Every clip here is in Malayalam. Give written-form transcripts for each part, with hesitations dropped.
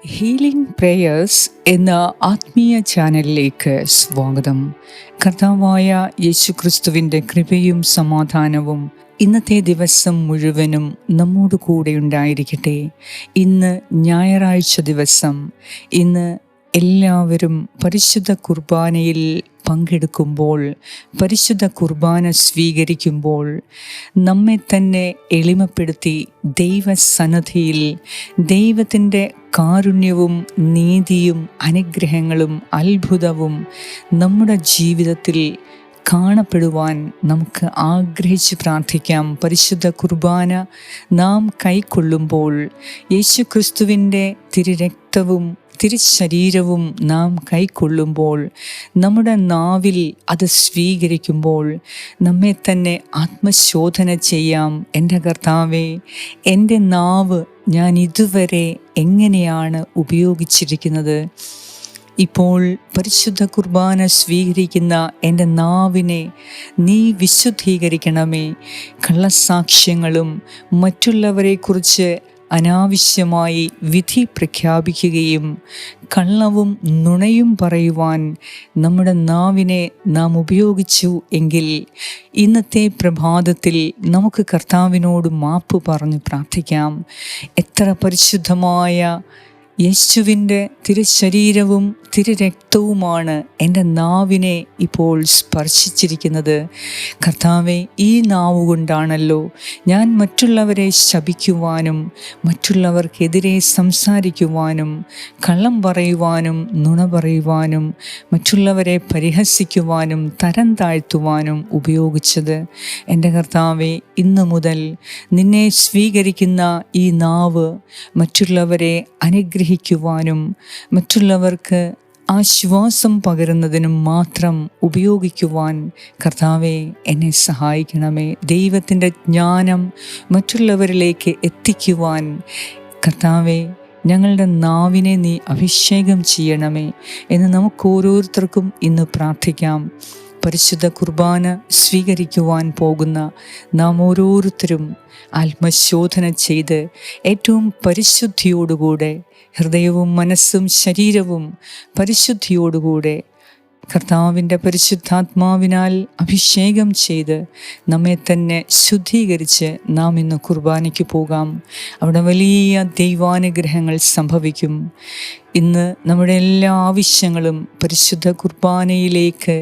ഹീലിംഗ് പ്രേയേഴ്സ് എന്ന ആത്മീയ ചാനലിലേക്ക് സ്വാഗതം. കർത്താവായ യേശുക്രിസ്തുവിൻ്റെ കൃപയും സമാധാനവും ഇന്നത്തെ ദിവസം മുഴുവനും നമ്മോട് കൂടെ ഉണ്ടായിരിക്കട്ടെ. ഇന്ന് ഞായറാഴ്ച ദിവസം. ഇന്ന് എല്ലാവരും പരിശുദ്ധ കുർബാനയിൽ പങ്കെടുക്കുമ്പോൾ, പരിശുദ്ധ കുർബാന സ്വീകരിക്കുമ്പോൾ നമ്മെ തന്നെ എളിമപ്പെടുത്തി ദൈവസന്നിധിയിൽ ദൈവത്തിൻ്റെ കാരുണ്യവും നീതിയും അനുഗ്രഹങ്ങളും അത്ഭുതവും നമ്മുടെ ജീവിതത്തിൽ കാണപ്പെടുവാൻ നമുക്ക് ആഗ്രഹിച്ച് പ്രാർത്ഥിക്കാം. പരിശുദ്ധ കുർബാന നാം കൈക്കൊള്ളുമ്പോൾ യേശുക്രിസ്തുവിൻ്റെ തിരുരക്തവും തിരുശരീരവും നാം കൈക്കൊള്ളുമ്പോൾ, നമ്മുടെ നാവിൽ അത് സ്വീകരിക്കുമ്പോൾ നമ്മെ തന്നെ ആത്മശോധന ചെയ്യാം. എൻ്റെ കർത്താവേ, എൻ്റെ നാവ് ഞാൻ ഇതുവരെ എങ്ങനെയാണ് ഉപയോഗിച്ചിരിക്കുന്നത്? ഇപ്പോൾ പരിശുദ്ധ കുർബാന സ്വീകരിക്കുന്ന എൻ്റെ നാവിനെ നീ വിശുദ്ധീകരിക്കണമേ. കള്ളസാക്ഷ്യങ്ങളും മറ്റുള്ളവരെക്കുറിച്ച് അനാവശ്യമായി വിധി പ്രഖ്യാപിക്കുകയും കള്ളവും നുണയും പറയുവാൻ നമ്മുടെ നാവിനെ നാം ഉപയോഗിച്ചു എങ്കിൽ ഇന്നത്തെ പ്രഭാതത്തിൽ നമുക്ക് കർത്താവിനോട് മാപ്പ് പറഞ്ഞ് പ്രാർത്ഥിക്കാം. എത്ര പരിശുദ്ധമായ യേശുവിൻ്റെ തിരുശരീരവും തിരുരക്തവുമാണ് എൻ്റെ നാവിനെ ഇപ്പോൾ സ്പർശിച്ചിരിക്കുന്നത്. കർത്താവെ, ഈ നാവ് കൊണ്ടാണല്ലോ ഞാൻ മറ്റുള്ളവരെ ശപിക്കുവാനും മറ്റുള്ളവർക്കെതിരെ സംസാരിക്കുവാനും കള്ളം പറയുവാനും നുണ പറയുവാനും മറ്റുള്ളവരെ പരിഹസിക്കുവാനും തരം താഴ്ത്തുവാനും ഉപയോഗിച്ചത്. എൻ്റെ കർത്താവെ, ഇന്നു മുതൽ നിന്നെ സ്വീകരിക്കുന്ന ഈ നാവ് മറ്റുള്ളവരെ അനുഗ്രഹിക്കുവാനും മറ്റുള്ളവർക്ക് ആശ്വാസം പകരുന്നതിനും മാത്രം ഉപയോഗിക്കുവാൻ കർത്താവെ എന്നെ സഹായിക്കണമേ. ദൈവത്തിൻ്റെ ജ്ഞാനം മറ്റുള്ളവരിലേക്ക് എത്തിക്കുവാൻ കർത്താവെ ഞങ്ങളുടെ നാവിനെ നീ അഭിഷേകം ചെയ്യണമേ എന്ന് നമുക്ക് ഓരോരുത്തർക്കും ഇന്ന് പ്രാർത്ഥിക്കാം. പരിശുദ്ധ കുർബാന സ്വീകരിക്കുവാൻ പോകുന്ന നാം ഓരോരുത്തരും ആത്മശോധന ചെയ്ത് ഏറ്റവും പരിശുദ്ധിയോടുകൂടെ ഹൃദയവും മനസ്സും ശരീരവും പരിശുദ്ധിയോടുകൂടെ കർത്താവിൻ്റെ പരിശുദ്ധാത്മാവിനാൽ അഭിഷേകം ചെയ്ത് നമ്മെ തന്നെ ശുദ്ധീകരിച്ച് നാം ഇന്ന് കുർബാനയ്ക്ക് പോകാം. അവിടെ വലിയ ദൈവാനുഗ്രഹങ്ങൾ സംഭവിക്കും. ഇന്ന് നമ്മുടെ എല്ലാ ആവശ്യങ്ങളും പരിശുദ്ധ കുർബാനയിലേക്ക്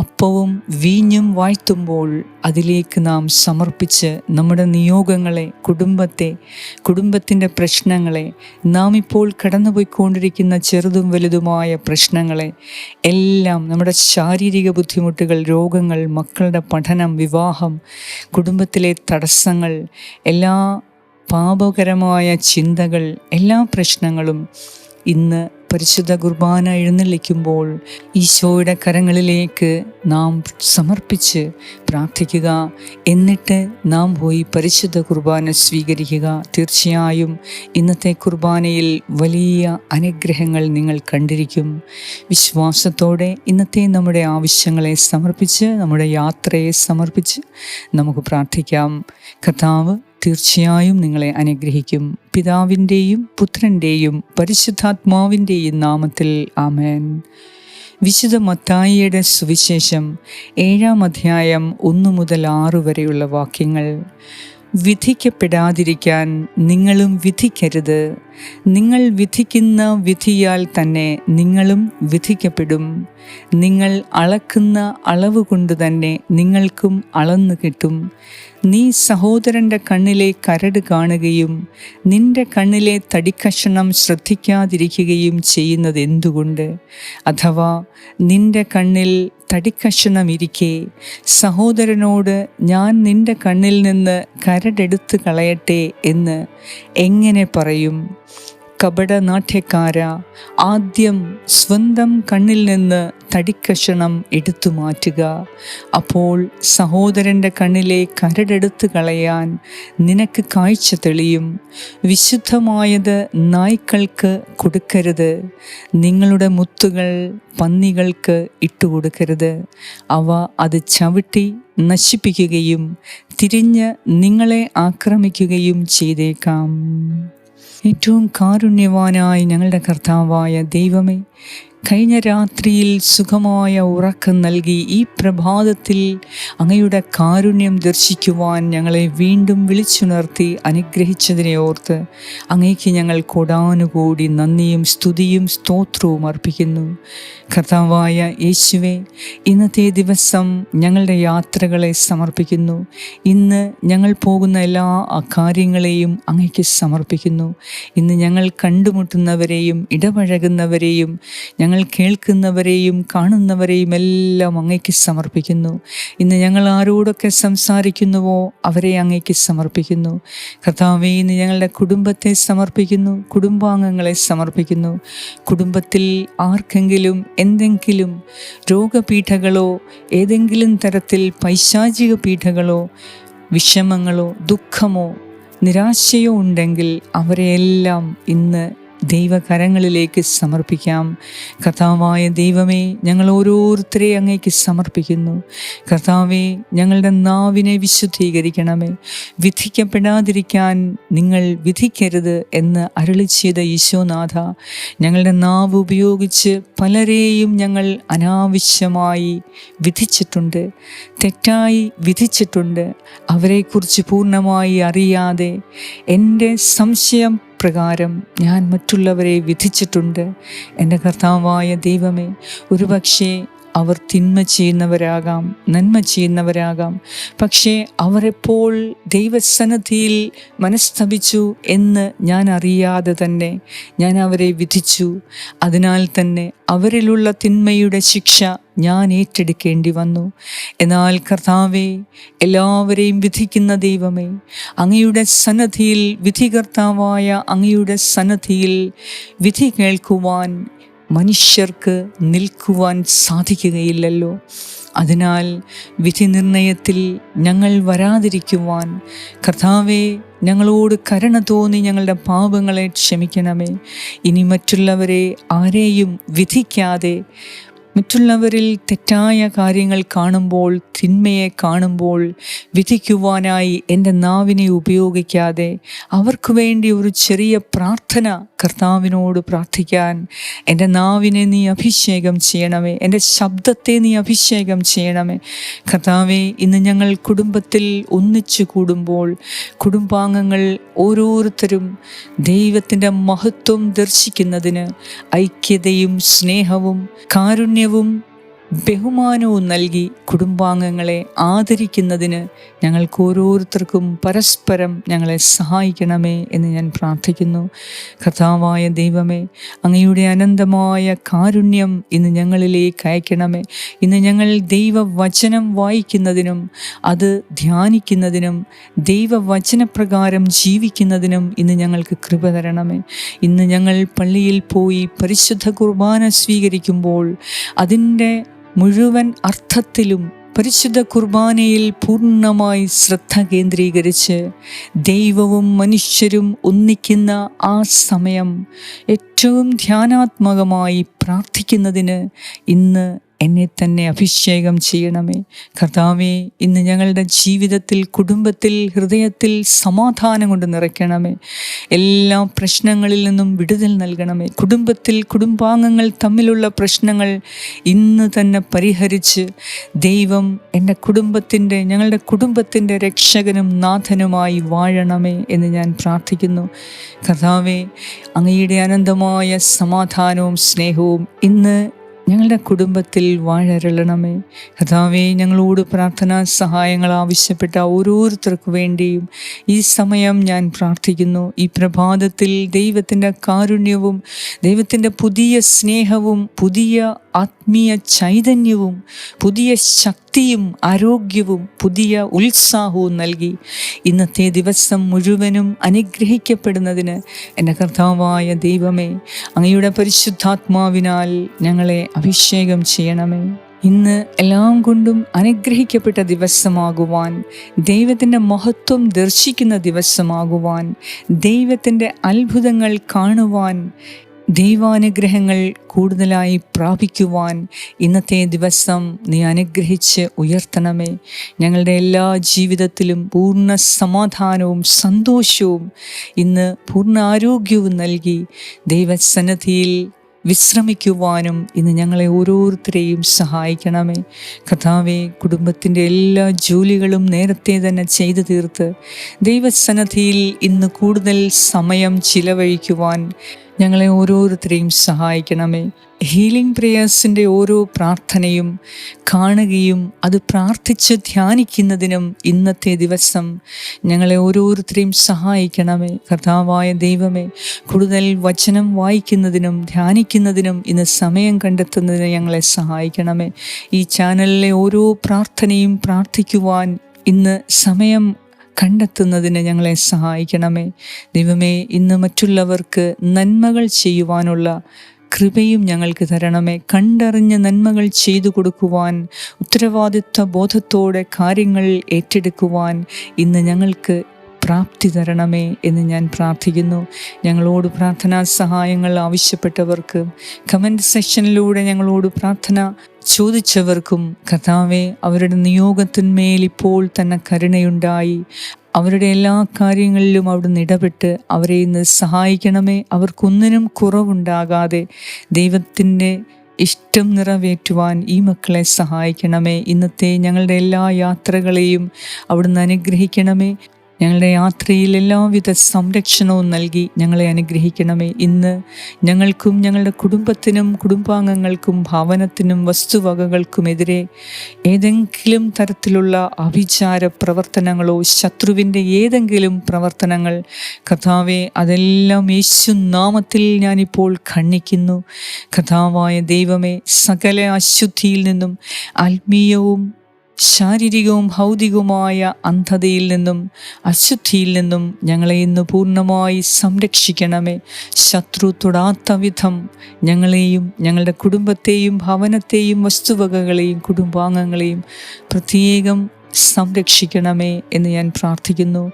അപ്പവും വീഞ്ഞും വാഴ്ത്തുമ്പോൾ അതിലേക്ക് നാം സമർപ്പിച്ച് നമ്മുടെ നിയോഗങ്ങളെ, കുടുംബത്തിൻ്റെ പ്രശ്നങ്ങളെ, നാം ഇപ്പോൾ കടന്നുപോയിക്കൊണ്ടിരിക്കുന്ന ചെറുതും വലുതുമായ പ്രശ്നങ്ങളെ എല്ലാം, നമ്മുടെ ശാരീരിക ബുദ്ധിമുട്ടുകൾ, രോഗങ്ങൾ, മക്കളുടെ പഠനം, വിവാഹം, കുടുംബത്തിലെ തടസ്സങ്ങൾ, എല്ലാ പാപകരമായ ചിന്തകൾ, എല്ലാ പ്രശ്നങ്ങളും ഇന്ന് പരിശുദ്ധ കുർബാന എഴുന്നള്ളിക്കുമ്പോൾ ഈശോയുടെ കരങ്ങളിലേക്ക് നാം സമർപ്പിച്ച് പ്രാർത്ഥിക്കുക. എന്നിട്ട് നാം പോയി പരിശുദ്ധ കുർബാന സ്വീകരിക്കുക. തീർച്ചയായും ഇന്നത്തെ കുർബാനയിൽ വലിയ അനുഗ്രഹങ്ങൾ നിങ്ങൾ കണ്ടിരിക്കും. വിശ്വാസത്തോടെ ഇന്നത്തെ നമ്മുടെ ആവശ്യങ്ങളെ സമർപ്പിച്ച്, നമ്മുടെ യാത്രയെ സമർപ്പിച്ച് നമുക്ക് പ്രാർത്ഥിക്കാം. കർത്താവ് തീർച്ചയായും നിങ്ങളെ അനുഗ്രഹിക്കും. പിതാവിൻ്റെയും പുത്രൻ്റെയും പരിശുദ്ധാത്മാവിൻ്റെയും നാമത്തിൽ ആമേൻ. വിശുദ്ധ മത്തായിയുടെ സുവിശേഷം 7-ാം അധ്യായം 1 മുതൽ 6 വരെയുള്ള വാക്യങ്ങൾ. വിധിക്കപ്പെടാതിരിക്കാൻ നിങ്ങളും വിധിക്കരുത്. നിങ്ങൾ വിധിക്കുന്ന വിധിയാൽ തന്നെ നിങ്ങളും വിധിക്കപ്പെടും. നിങ്ങൾ അളക്കുന്ന അളവ് കൊണ്ട് തന്നെ നിങ്ങൾക്കും അളന്നു കിട്ടും. നീ സഹോദരൻ്റെ കണ്ണിലെ കരട് കാണുകയും നിന്റെ കണ്ണിലെ തടിക്കഷണം ശ്രദ്ധിക്കാതിരിക്കുകയും ചെയ്യുന്നത് എന്തുകൊണ്ട്? അഥവാ നിന്റെ കണ്ണിൽ തടിക്കഷണമിരിക്കെ സഹോദരനോട് ഞാൻ നിന്റെ കണ്ണിൽ നിന്ന് കരടെടുത്ത് കളയട്ടെ എന്ന് എങ്ങനെ പറയും? കപടനാട്യക്കാര, ആദ്യം സ്വന്തം കണ്ണിൽ നിന്ന് തടിക്കഷണം എടുത്തു മാറ്റുക. അപ്പോൾ സഹോദരൻ്റെ കണ്ണിലെ കരടെടുത്ത് കളയാൻ നിനക്ക് കാഴ്ച തെളിയും. വിശുദ്ധമായത് നായ്ക്കൾക്ക് കൊടുക്കരുത്. നിങ്ങളുടെ മുത്തുകൾ പന്നികൾക്ക് ഇട്ടുകൊടുക്കരുത്. അവ അത് ചവിട്ടി നശിപ്പിക്കുകയും തിരിഞ്ഞ് നിങ്ങളെ ആക്രമിക്കുകയും ചെയ്തേക്കാം. ഏറ്റവും കാരുണ്യവാനായ ഞങ്ങളുടെ കർത്താവായ ദൈവമേ, കഴിഞ്ഞ രാത്രിയിൽ സുഖമായ ഉറക്കം നൽകി ഈ പ്രഭാതത്തിൽ അങ്ങയുടെ കാരുണ്യം ദർശിക്കുവാൻ ഞങ്ങളെ വീണ്ടും വിളിച്ചുണർത്തി അനുഗ്രഹിച്ചതിനെ ഓർത്ത് അങ്ങേക്ക് ഞങ്ങൾ കോടാനുകൂടി നന്ദിയും സ്തുതിയും സ്തോത്രവും അർപ്പിക്കുന്നു. കർത്താവായ യേശുവേ, ഇന്നത്തെ ദിവസം ഞങ്ങളുടെ യാത്രകളെ സമർപ്പിക്കുന്നു. ഇന്ന് ഞങ്ങൾ പോകുന്ന എല്ലാ കാര്യങ്ങളെയും അങ്ങേക്ക് സമർപ്പിക്കുന്നു. ഇന്ന് ഞങ്ങൾ കണ്ടുമുട്ടുന്നവരെയും ഇടപഴകുന്നവരെയും ഞങ്ങൾ കേൾക്കുന്നവരെയും കാണുന്നവരെയും എല്ലാം അങ്ങേക്ക് സമർപ്പിക്കുന്നു. ഇന്ന് ഞങ്ങൾ ആരോടൊക്കെ സംസാരിക്കുന്നുവോ അവരെ അങ്ങേക്ക് സമർപ്പിക്കുന്നു. കർത്താവേ, ഇന്ന് ഞങ്ങളുടെ കുടുംബത്തെ സമർപ്പിക്കുന്നു, കുടുംബാംഗങ്ങളെ സമർപ്പിക്കുന്നു. കുടുംബത്തിൽ ആർക്കെങ്കിലും എന്തെങ്കിലും രോഗപീഠകളോ ഏതെങ്കിലും തരത്തിൽ പൈശാചിക പീഠകളോ വിഷമങ്ങളോ ദുഃഖമോ നിരാശയോ ഉണ്ടെങ്കിൽ അവരെയെല്ലാം ഇന്ന് ദൈവകരങ്ങളിലേക്ക് സമർപ്പിക്കാം. കർത്താവായ ദൈവമേ, ഞങ്ങൾ ഓരോരുത്തരെ അങ്ങേക്ക് സമർപ്പിക്കുന്നു. കർത്താവേ, ഞങ്ങളുടെ നാവിനെ വിശുദ്ധീകരിക്കണമേ. വിധിക്കപ്പെടാതിരിക്കാൻ നിങ്ങൾ വിധിക്കരുത് എന്ന് അരുളി ചെയ്ത ഈശോനാഥ, ഞങ്ങളുടെ നാവ് ഉപയോഗിച്ച് പലരെയും ഞങ്ങൾ അനാവശ്യമായി വിധിച്ചിട്ടുണ്ട്, തെറ്റായി വിധിച്ചിട്ടുണ്ട്. അവരെക്കുറിച്ച് പൂർണ്ണമായി അറിയാതെ എൻ്റെ സംശയം പ്രകാരം ഞാൻ മറ്റുള്ളവരെ വിധിച്ചിട്ടുണ്ട്. എൻ്റെ കർത്താവായ ദൈവമേ, ഒരുപക്ഷേ അവർ തിന്മ ചെയ്യുന്നവരാകാം, നന്മ ചെയ്യുന്നവരാകാം. പക്ഷേ അവരെപ്പോൾ ദൈവസന്നിധിയിൽ മനസ്തപിച്ചു എന്ന് ഞാൻ അറിയാതെ തന്നെ ഞാൻ അവരെ വിധിച്ചു. അതിനാൽ തന്നെ അവരിലുള്ള തിന്മയുടെ ശിക്ഷ ഞാൻ ഏറ്റെടുക്കേണ്ടി വന്നു. എന്നാൽ കർത്താവേ, എല്ലാവരെയും വിധിക്കുന്ന ദൈവമേ, അങ്ങയുടെ സന്നിധിയിൽ വിധികർത്താവായ അങ്ങയുടെ സന്നിധിയിൽ വിധി കേൾക്കുവാൻ മനുഷ്യർക്ക് നിൽക്കുവാൻ സാധിക്കുകയില്ലല്ലോ. അതിനാൽ വിധി നിർണയത്തിൽ ഞങ്ങൾ വരാതിരിക്കുവാൻ കർത്താവേ, ഞങ്ങളോട് കരുണ തോന്നി ഞങ്ങളുടെ പാപങ്ങളെ ക്ഷമിക്കണമേ. ഇനി മറ്റുള്ളവരെ ആരെയും വിധിക്കാതെ, മറ്റുള്ളവരിൽ തെറ്റായ കാര്യങ്ങൾ കാണുമ്പോൾ, തിന്മയെ കാണുമ്പോൾ വിധിക്കുവാനായി എൻ്റെ നാവിനെ ഉപയോഗിക്കാതെ അവർക്ക് വേണ്ടി ഒരു ചെറിയ പ്രാർത്ഥന കർത്താവിനോട് പ്രാർത്ഥിക്കാൻ എൻ്റെ നാവിനെ നീ അഭിഷേകം ചെയ്യണമേ. എൻ്റെ ശബ്ദത്തെ നീ അഭിഷേകം ചെയ്യണമേ. കർത്താവേ, ഇന്ന് ഞങ്ങൾ കുടുംബത്തിൽ ഒന്നിച്ചു കൂടുമ്പോൾ കുടുംബാംഗങ്ങൾ ഓരോരുത്തരും ദൈവത്തിൻ്റെ മഹത്വം ദർശിക്കുന്നതിന് ഐക്യതയും സ്നേഹവും കാരുണ്യവും ബഹുമാനവും നൽകി കുടുംബാംഗങ്ങളെ ആദരിക്കുന്നതിന് ഞങ്ങൾക്ക് ഓരോരുത്തർക്കും പരസ്പരം ഞങ്ങളെ സഹായിക്കണമേ എന്ന് ഞാൻ പ്രാർത്ഥിക്കുന്നു. കർത്താവായ ദൈവമേ, അങ്ങയുടെ അനന്തമായ കാരുണ്യം ഇന്ന് ഞങ്ങളിലേക്ക് അയക്കണമേ. ഇന്ന് ഞങ്ങൾ ദൈവവചനം വായിക്കുന്നതിനും അത് ധ്യാനിക്കുന്നതിനും ദൈവവചനപ്രകാരം ജീവിക്കുന്നതിനും ഇന്ന് ഞങ്ങൾക്ക് കൃപ തരണമേ. ഇന്ന് ഞങ്ങൾ പള്ളിയിൽ പോയി പരിശുദ്ധ കുർബാന സ്വീകരിക്കുമ്പോൾ അതിൻ്റെ മുഴുവൻ അർത്ഥത്തിലും പരിശുദ്ധ കുർബാനയിൽ പൂർണ്ണമായി ശ്രദ്ധ കേന്ദ്രീകരിച്ച് ദൈവവും മനുഷ്യരും ഒന്നിക്കുന്ന ആ സമയം ഏറ്റവും ധ്യാനാത്മകമായി പ്രാർത്ഥിക്കുന്നതിന് ഇന്ന് എന്നെ തന്നെ അഭിഷേകം ചെയ്യണമേ. കർത്താവേ, ഇന്ന് ഞങ്ങളുടെ ജീവിതത്തിൽ, കുടുംബത്തിൽ, ഹൃദയത്തിൽ സമാധാനം കൊണ്ട് നിറയ്ക്കണമേ. എല്ലാ പ്രശ്നങ്ങളിൽ നിന്നും വിടുതൽ നൽകണമേ. കുടുംബത്തിൽ കുടുംബാംഗങ്ങൾ തമ്മിലുള്ള പ്രശ്നങ്ങൾ ഇന്ന് തന്നെ പരിഹരിച്ച് ദൈവം ഞങ്ങളുടെ കുടുംബത്തിൻ്റെ രക്ഷകനും നാഥനുമായി വാഴണമേ എന്ന് ഞാൻ പ്രാർത്ഥിക്കുന്നു. കർത്താവേ, അങ്ങയുടെ അനന്തമായ സമാധാനവും സ്നേഹവും ഇന്ന് ഞങ്ങളുടെ കുടുംബത്തിൽ വാഴരളണമേ. കർത്താവേ, ഞങ്ങളോട് പ്രാർത്ഥനാ സഹായങ്ങൾ ആവശ്യപ്പെട്ട ഓരോരുത്തർക്കു വേണ്ടിയും ഈ സമയം ഞാൻ പ്രാർത്ഥിക്കുന്നു. ഈ പ്രഭാതത്തിൽ ദൈവത്തിൻ്റെ കാരുണ്യവും ദൈവത്തിൻ്റെ പുതിയ സ്നേഹവും പുതിയ ആത്മീയ ചൈതന്യവും പുതിയ ശക്തിയും ആരോഗ്യവും പുതിയ ഉത്സാഹവും നൽകി ഇന്നത്തെ ദിവസം മുഴുവനും അനുഗ്രഹിക്കപ്പെടുന്നതിന് എൻ്റെ കർത്താവായ ദൈവമേ, അങ്ങയുടെ പരിശുദ്ധാത്മാവിനാൽ ഞങ്ങളെ അഭിഷേകം ചെയ്യണമേ. ഇന്ന് എല്ലാം കൊണ്ടും അനുഗ്രഹിക്കപ്പെട്ട ദിവസമാകുവാൻ, ദൈവത്തിൻ്റെ മഹത്വം ദർശിക്കുന്ന ദിവസമാകുവാൻ, ദൈവത്തിൻ്റെ അത്ഭുതങ്ങൾ കാണുവാൻ, ദൈവാനുഗ്രഹങ്ങൾ കൂടുതലായി പ്രാപിക്കുവാൻ ഇന്നത്തെ ദിവസം നീ അനുഗ്രഹിച്ച് ഉയർത്തണമേ. ഞങ്ങളുടെ എല്ലാ ജീവിതത്തിലും പൂർണ്ണ സമാധാനവും സന്തോഷവും ഇന്ന് പൂർണ്ണ ആരോഗ്യവും നൽകി ദൈവസന്നിധിയിൽ വിശ്രമിക്കുവാനും ഇന്ന് ഞങ്ങളെ ഓരോരുത്തരെയും സഹായിക്കണമേ. കർത്താവേ, കുടുംബത്തിൻ്റെ എല്ലാ ജോലികളും നേരത്തെ തന്നെ ചെയ്തു തീർത്ത് ദൈവസന്നിധിയിൽ ഇന്ന് കൂടുതൽ സമയം ചിലവഴിക്കുവാൻ ഞങ്ങളെ ഓരോരുത്തരെയും സഹായിക്കണമേ. ഹീലിംഗ് പ്രേയേഴ്സിൻ്റെ ഓരോ പ്രാർത്ഥനയും കാണുകയും അത് പ്രാർത്ഥിച്ച് ധ്യാനിക്കുന്നതിനും ഇന്നത്തെ ദിവസം ഞങ്ങളെ ഓരോരുത്തരെയും സഹായിക്കണമേ. കർത്താവായ ദൈവമേ, കൂടുതൽ വചനം വായിക്കുന്നതിനും ധ്യാനിക്കുന്നതിനും ഇന്ന് സമയം കണ്ടെത്തുന്നതിന് ഞങ്ങളെ സഹായിക്കണമേ. ഈ ചാനലിലെ ഓരോ പ്രാർത്ഥനയും പ്രാർത്ഥിക്കുവാൻ ഇന്ന് സമയം കണ്ടെത്തുന്നതിന് ഞങ്ങളെ സഹായിക്കണമേ. ദൈവമേ, ഇന്ന് മറ്റുള്ളവർക്ക് നന്മകൾ ചെയ്യുവാനുള്ള കൃപയും ഞങ്ങൾക്ക് തരണമേ. കണ്ടറിഞ്ഞ് നന്മകൾ ചെയ്തു കൊടുക്കുവാൻ, ഉത്തരവാദിത്വ ബോധത്തോടെ കാര്യങ്ങൾ ഏറ്റെടുക്കുവാൻ ഇന്ന് ഞങ്ങൾക്ക് പ്രാപ്തി തരണമേ എന്ന് ഞാൻ പ്രാർത്ഥിക്കുന്നു. ഞങ്ങളോട് പ്രാർത്ഥനാ സഹായങ്ങൾ ആവശ്യപ്പെട്ടവർക്ക്, കമൻറ്റ് സെക്ഷനിലൂടെ ഞങ്ങളോട് പ്രാർത്ഥന ചോദിച്ചവർക്കും കർത്താവേ, അവരുടെ നിയോഗത്തിന്മേൽ ഇപ്പോൾ തന്നെ കരുണയുണ്ടായി അവരുടെ എല്ലാ കാര്യങ്ങളിലും അവിടുന്ന് ഇടപെട്ട് അവരെ ഇന്ന് സഹായിക്കണമേ. അവർക്കൊന്നിനും കുറവുണ്ടാകാതെ ദൈവത്തിൻ്റെ ഇഷ്ടം നിറവേറ്റുവാൻ ഈ മക്കളെ സഹായിക്കണമേ. ഇന്നത്തെ ഞങ്ങളുടെ എല്ലാ യാത്രകളെയും അവിടുന്ന് അനുഗ്രഹിക്കണമേ. ഞങ്ങളുടെ യാത്രയിൽ എല്ലാവിധ സംരക്ഷണവും നൽകി ഞങ്ങളെ അനുഗ്രഹിക്കണമേ. ഇന്ന് ഞങ്ങൾക്കും ഞങ്ങളുടെ കുടുംബത്തിനും കുടുംബാംഗങ്ങൾക്കും ഭവനത്തിനും വസ്തുവകകൾക്കുമെതിരെ ഏതെങ്കിലും തരത്തിലുള്ള അഭിചാര പ്രവർത്തനങ്ങളോ ശത്രുവിൻ്റെ ഏതെങ്കിലും പ്രവർത്തനങ്ങൾ കർത്താവെ, അതെല്ലാം യേശുനാമത്തിൽ ഞാനിപ്പോൾ ഖണ്ഡിക്കുന്നു. കർത്താവായ ദൈവമേ, സകല അശുദ്ധിയിൽ നിന്നും ആത്മീയവും ശാരീരികവും ഭൗതികവുമായ അന്ധതയിൽ നിന്നും അശുദ്ധിയിൽ നിന്നും ഞങ്ങളെ ഇന്ന് പൂർണ്ണമായി സംരക്ഷിക്കണമേ. ശത്രു തൊടാത്ത വിധം ഞങ്ങളെയും ഞങ്ങളുടെ കുടുംബത്തെയും ഭവനത്തെയും വസ്തുവകകളെയും കുടുംബാംഗങ്ങളെയും പ്രത്യേകം സംരക്ഷിക്കണമേ എന്ന് ഞാൻ പ്രാർത്ഥിക്കുന്നു.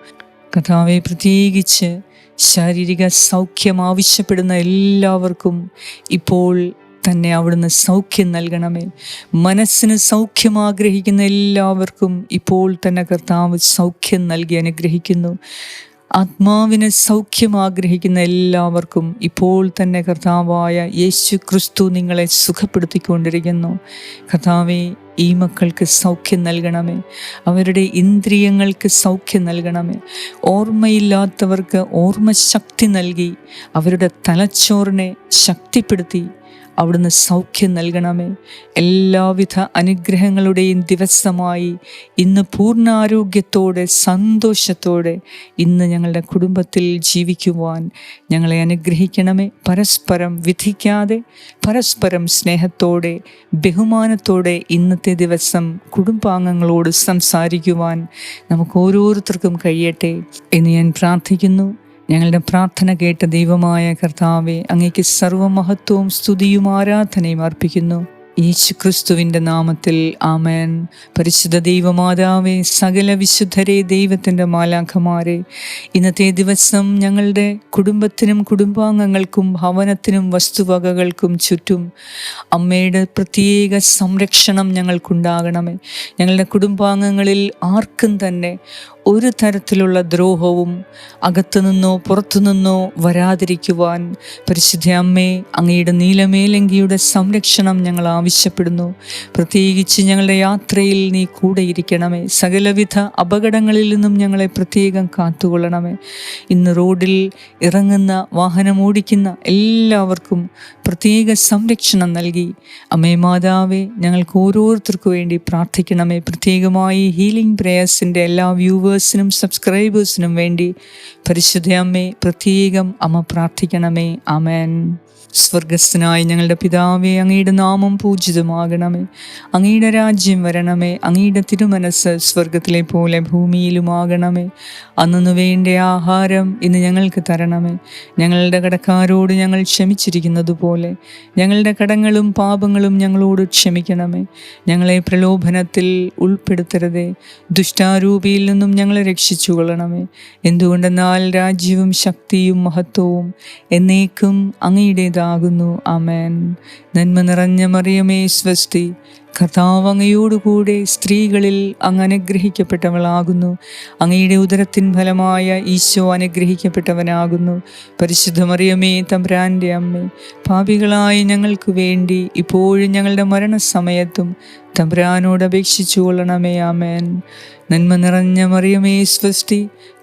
കർത്താവേ, പ്രത്യേകിച്ച് ശാരീരിക സൗഖ്യം ആവശ്യപ്പെടുന്ന എല്ലാവർക്കും ഇപ്പോൾ തന്നെ അവിടുന്ന് സൗഖ്യം നൽകണമേ. മനസ്സിന് സൗഖ്യം ആഗ്രഹിക്കുന്ന എല്ലാവർക്കും ഇപ്പോൾ തന്നെ കർത്താവ് സൗഖ്യം നൽകി അനുഗ്രഹിക്കുന്നു. ആത്മാവിന് സൗഖ്യം ആഗ്രഹിക്കുന്ന എല്ലാവർക്കും ഇപ്പോൾ തന്നെ കർത്താവായ യേശു ക്രിസ്തു നിങ്ങളെ സുഖപ്പെടുത്തിക്കൊണ്ടിരിക്കുന്നു. കർത്താവേ, ഈ മക്കൾക്ക് സൗഖ്യം നൽകണമേ. അവരുടെ ഇന്ദ്രിയങ്ങൾക്ക് സൗഖ്യം നൽകണമേ. ഓർമ്മയില്ലാത്തവർക്ക് ഓർമ്മശക്തി നൽകി അവരുടെ തലച്ചോറിനെ ശക്തിപ്പെടുത്തി അവിടുന്ന് സൗഖ്യം നൽകണമേ. എല്ലാവിധ അനുഗ്രഹങ്ങളുടെയും ദിവസമായി ഇന്ന് പൂർണ്ണ ആരോഗ്യത്തോടെ സന്തോഷത്തോടെ ഇന്ന് ഞങ്ങളുടെ കുടുംബത്തിൽ ജീവിക്കുവാൻ ഞങ്ങളെ അനുഗ്രഹിക്കണമേ. പരസ്പരം വിധിക്കാതെ പരസ്പരം സ്നേഹത്തോടെ ബഹുമാനത്തോടെ ഇന്നത്തെ ദിവസം കുടുംബാംഗങ്ങളോട് സംസാരിക്കുവാൻ നമുക്ക് ഓരോരുത്തർക്കും കഴിയട്ടെ എന്ന് ഞാൻ പ്രാർത്ഥിക്കുന്നു. ഞങ്ങളുടെ പ്രാർത്ഥന കേട്ട ദൈവമായ കർത്താവെ, അങ്ങേക്ക് സർവ്വമഹത്വവും സ്തുതിയും ആരാധനയും അർപ്പിക്കുന്നു. യേശു ക്രിസ്തുവിൻ്റെ നാമത്തിൽ ആമേൻ. പരിശുദ്ധ ദൈവമാതാവേ, സകല വിശുദ്ധരെ, ദൈവത്തിൻ്റെ മാലാഖമാരെ, ഇന്നത്തെ ദിവസം ഞങ്ങളുടെ കുടുംബത്തിനും കുടുംബാംഗങ്ങൾക്കും ഭവനത്തിനും വസ്തുവകകൾക്കും ചുറ്റും അമ്മയുടെ പ്രത്യേക സംരക്ഷണം ഞങ്ങൾക്കുണ്ടാകണമേ. ഞങ്ങളുടെ കുടുംബാംഗങ്ങളിൽ ആർക്കും തന്നെ ഒരു തരത്തിലുള്ള ദ്രോഹവും അകത്തുനിന്നോ പുറത്തുനിന്നോ വരാതിരിക്കുവാൻ പരിശുദ്ധ അമ്മേ, അങ്ങയുടെ നീലമേലങ്കിയുടെ സംരക്ഷണം ഞങ്ങൾ ആവശ്യപ്പെടുന്നു. പ്രത്യേകിച്ച് ഞങ്ങളുടെ യാത്രയിൽ നീ കൂടെ ഇരിക്കണമേ. സകലവിധ അപകടങ്ങളിൽ നിന്നും ഞങ്ങളെ പ്രത്യേകം കാത്തുകൊള്ളണമേ. ഇന്ന് റോഡിൽ ഇറങ്ങുന്ന വാഹനം ഓടിക്കുന്ന എല്ലാവർക്കും പ്രത്യേക സംരക്ഷണം നൽകി അമ്മേ മാതാവേ, ഞങ്ങൾക്ക് ഓരോരുത്തർക്കു വേണ്ടി പ്രാർത്ഥിക്കണമേ. പ്രത്യേകമായി ഹീലിംഗ് പ്രേയേഴ്സിൻ്റെ എല്ലാ വ്യൂവേഴ്സിനും സബ്സ്ക്രൈബേഴ്സിനും വേണ്ടി പരിശുദ്ധ അമ്മേ പ്രത്യേകം അമ്മ പ്രാർത്ഥിക്കണമേ. ആമേൻ. സ്വർഗസ്ഥനായ ഞങ്ങളുടെ പിതാവേ, അങ്ങയുടെ നാമം പൂജിതമാകണമേ. അങ്ങയുടെ രാജ്യം വരണമേ. അങ്ങയുടെ തിരുമനസ് സ്വർഗത്തിലെ പോലെ ഭൂമിയിലുമാകണമേ. അന്നു വേണ്ട ആഹാരം ഇന്ന് ഞങ്ങൾക്ക് തരണമേ. ഞങ്ങളുടെ കടക്കാരോട് ഞങ്ങൾ ക്ഷമിച്ചിരിക്കുന്നത് പോലെ ഞങ്ങളുടെ കടങ്ങളും പാപങ്ങളും ഞങ്ങളോട് ക്ഷമിക്കണമേ. ഞങ്ങളെ പ്രലോഭനത്തിൽ ഉൾപ്പെടുത്തരുതേ, ദുഷ്ടാരൂപിയിൽ നിന്നും ഞങ്ങളെ രക്ഷിച്ചു കൊള്ളണമേ. എന്തുകൊണ്ടെന്നാൽ രാജ്യവും ശക്തിയും മഹത്വവും എന്നേക്കും അങ്ങയുടേതാകുന്നു. ആമേൻ. നന്മ നിറഞ്ഞ മറിയമേ സ്വസ്തി, കർത്താവ് അങ്ങയോടുകൂടെ സ്ത്രീകളിൽ അങ്ങ് അനുഗ്രഹിക്കപ്പെട്ടവളാകുന്നു. അങ്ങയുടെ ഉദരത്തിൻ ഫലമായ ഈശോ അനുഗ്രഹിക്കപ്പെട്ടവനാകുന്നു. പരിശുദ്ധ മറിയമേ തമ്പുരാൻ്റെ അമ്മേ, പാപികളായ ഞങ്ങൾക്ക് വേണ്ടി ഇപ്പോഴും ഞങ്ങളുടെ മരണസമയത്തും തമ്പുരാനോട് അപേക്ഷിച്ചു കൊള്ളണമേ. ആമേൻ. നന്മ നിറഞ്ഞ മറിയമേ സ്വസ്തി,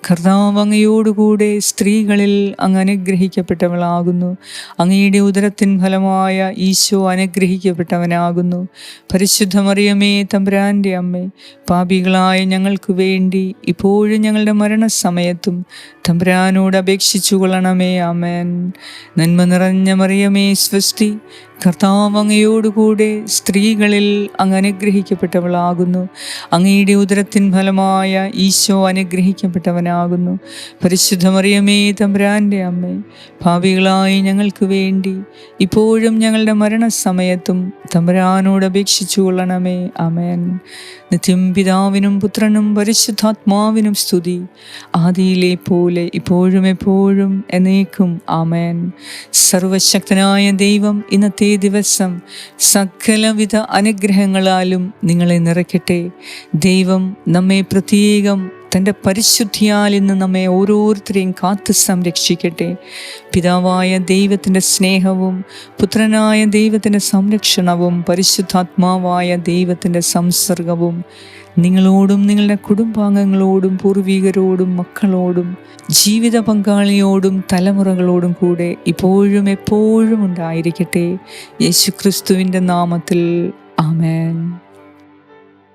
കർത്താവ് അങ്ങയോടുകൂടെ സ്ത്രീകളിൽ അങ്ങ് അനുഗ്രഹിക്കപ്പെട്ടവളാകുന്നു. അങ്ങയുടെ ഉദരത്തിൻ ഫലമായ ഈശോ അനുഗ്രഹിക്കപ്പെട്ടവനാകുന്നു. പരിശുദ്ധ മറിയമേ തമ്പുരാൻ്റെ അമ്മേ, പാപികളായ ഞങ്ങൾക്ക് വേണ്ടി ഇപ്പോഴും ഞങ്ങളുടെ മരണസമയത്തും തമ്പുരാനോട് അപേക്ഷിച്ചു കൊള്ളണമേ. ആമേൻ. നന്മ നിറഞ്ഞ മറിയമേ സ്വസ്തി, കർത്താവ് അങ്ങയോടുകൂടെ സ്ത്രീകളിൽ അങ്ങ് അനുഗ്രഹിക്കപ്പെട്ടവളാകുന്നു. അങ്ങയുടെ ഉദരത്തിൻ ഫലമായ ഈശോ അനുഗ്രഹിക്കപ്പെട്ടവനാകുന്നു. പരിശുദ്ധ മറിയമേ തമ്പുരാൻ്റെ അമ്മേ, പാപികളായ ഞങ്ങൾക്ക് വേണ്ടി ഇപ്പോഴും ഞങ്ങളുടെ മരണസമയത്തും തമ്പുരാനോട് അപേക്ഷിച്ചു കൊള്ളണമേ. ആമേൻ. നിത്യം പിതാവിനും പുത്രനും പരിശുദ്ധാത്മാവിനും സ്തുതി, ആദിയിലെ പോലെ ഇപ്പോഴും എപ്പോഴും എന്നേക്കും. ആമേൻ. സർവശക്തനായ ദൈവം ഇന്നത്തെ ദിവസം സകലവിധ അനുഗ്രഹങ്ങളാലും നിങ്ങളെ നിറയ്ക്കട്ടെ. ദൈവം നമ്മെ പ്രത്യേകം തൻ്റെ പരിശുദ്ധിയാൽ ഇന്ന് നമ്മെ ഓരോരുത്തരെയും കാത്തു സംരക്ഷിക്കട്ടെ. പിതാവായ ദൈവത്തിൻ്റെ സ്നേഹവും പുത്രനായ ദൈവത്തിൻ്റെ സംരക്ഷണവും പരിശുദ്ധാത്മാവായ ദൈവത്തിൻ്റെ സംസർഗവും നിങ്ങളോടും നിങ്ങളുടെ കുടുംബാംഗങ്ങളോടും പൂർവികരോടും മക്കളോടും ജീവിത പങ്കാളിയോടും തലമുറകളോടും കൂടെ ഇപ്പോഴും എപ്പോഴും ഉണ്ടായിരിക്കട്ടെ. യേശുക്രിസ്തുവിൻ്റെ നാമത്തിൽ. ആമേൻ.